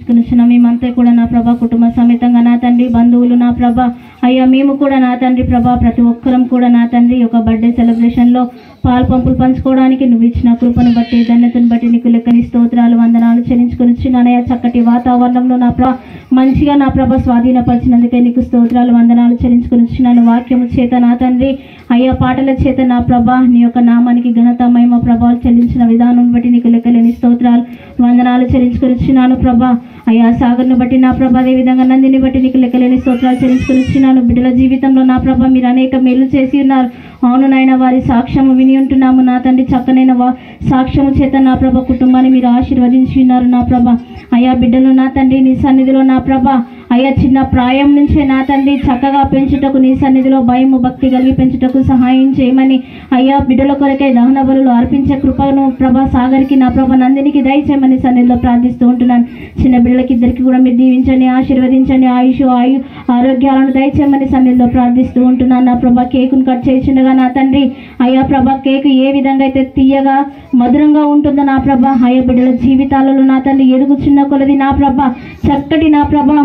చెల్లించుకుని మేమంతా కూడా నా ప్రభా కుటుంబ సమేతంగా నా తండ్రి బంధువులు నా ప్రభా అయ్యా మేము కూడా నా తండ్రి ప్రభా ప్రతి ఒక్కరం కూడా నా తండ్రి ఒక బర్త్డే సెలబ్రేషన్లో పాలు పంపులు పంచుకోవడానికి నువ్వు ఇచ్చిన కృపను బట్టి ధన్యతను బట్టి నీకు లెక్కని స్తోత్రాలు వందనాలు చెల్లించుకుని చక్కటి వాతావరణంలో నా ప్రభా మంచిగా నా ప్రభ స్వాధీనపరిచినందుకే నీకు స్తోత్రాలు వందనాలు చెల్లించుకుని వాక్యము చేత నా తండ్రి అయ్యా పాటల చేత నా ప్రభా నీ యొక్క నామానికి ఘనత మహిమ ప్రభావాలు చెల్లించిన విధానం బట్టి నీకు లెక్కలేని స్తోత్రాలు వందనాలు చెల్లించుకుని ప్రభా అయ్యా సాగర్ను బట్టి నా ప్రభా అదేవిధంగా నందిని బట్టి నీకు లెక్కలేని స్తోత్రాలు చెల్లించుకుని బిడ్డల జీవితంలో నా ప్రభా మీరు అనేక మేలు చేసి ఉన్నారు. అవును నాయన వారి సాక్ష్యము విని ఉంటున్నాము నా తండ్రి చక్కనైన సాక్ష్యము చేత నా ప్రభ కుటుంబాన్ని మీరు ఆశీర్వదించి ఉన్నారు నా ప్రభ అయ్యా బిడ్డలు నా తండ్రి నీ సన్నిధిలో నా ప్రభ అయ్యా చిన్న ప్రాయం నుంచే నా తండ్రి చక్కగా పెంచుటకు నీ సన్నిధిలో భయము భక్తి కలిగి పెంచుటకు సహాయం చేయమని అయ్యా బిడ్డల కొరకే దహన బలులు అర్పించే కృపను ప్రభా సాగర్కి నా ప్రభ నందినికి దయచేయమని సన్నిధిలో ప్రార్థిస్తూ ఉంటున్నాను. చిన్న బిడ్డలకి ఇద్దరికి కూడా మీరు దీవించండి ఆశీర్వదించండి ఆరోగ్యాలను దయచేయమని సన్నిధిలో ప్రార్థిస్తూ ఉంటున్నాను. నా ప్రభా కేకును కట్ చేయించుండగా నా తండ్రి అయ్యా ప్రభా కేకు ఏ విధంగా అయితే తీయగా మధురంగా ఉంటుందో నా ప్రభా అయ్యా బిడ్డల జీవితాలలో నా తండ్రి ఎదుగుచున్న కొలది నా ప్రభా చక్కటి నా ప్రభా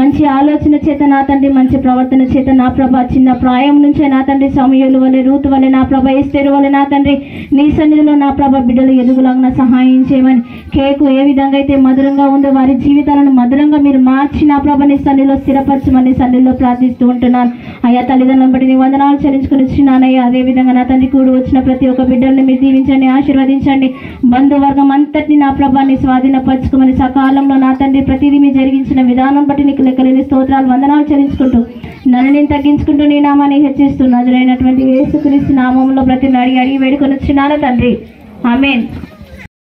మంచి ఆలోచన చేత నా తండ్రి మంచి ప్రవర్తన చేత నా ప్రభా చిన్న ప్రాయం నుంచే నా తండ్రి సమయలు వలె రూతు వలె నా ప్రభా ఎస్తేరు వలె నా తండ్రి నీ సన్నిధిలో నా ప్రభా బిడ్డలు ఎదుగులాగా సహాయం చేయమని కేకు ఏ విధంగా అయితే మధురంగా ఉందో వారి జీవితాలను మధురంగా మీరు మార్చి నా ప్రభా నీ సన్నిధిలో స్థిరపరచమని సన్నిధిలో ప్రార్థిస్తూ ఉంటున్నాను. అయ్యా తల్లిదండ్రులను బట్టి నీ వందనాలు చెల్లించుకుని వచ్చినానయ్యా అదేవిధంగా నా తండ్రి కూడి వచ్చిన ప్రతి ఒక్క బిడ్డల్ని మీరు దీవించండి ఆశీర్వదించండి బంధువర్గం అంతటిని నా ప్రభాన్ని స్వాధీనపరచుకోమని సకాలంలో నా తండ్రి ప్రతిదీ మీరు జరిగించిన విధానం బట్టి నీకు లెక్కలేని స్తోత్రాలు వందనాలు చెల్లించుకుంటూ నన్ను నేను తగ్గించుకుంటూ నీ నామాన్ని హెచ్చిస్తూ నజరైనటువంటి యేసుక్రీస్తు నామంలో ప్రతి అడిగి వేడుకొని వచ్చినాను తండ్రి ఆమేన్.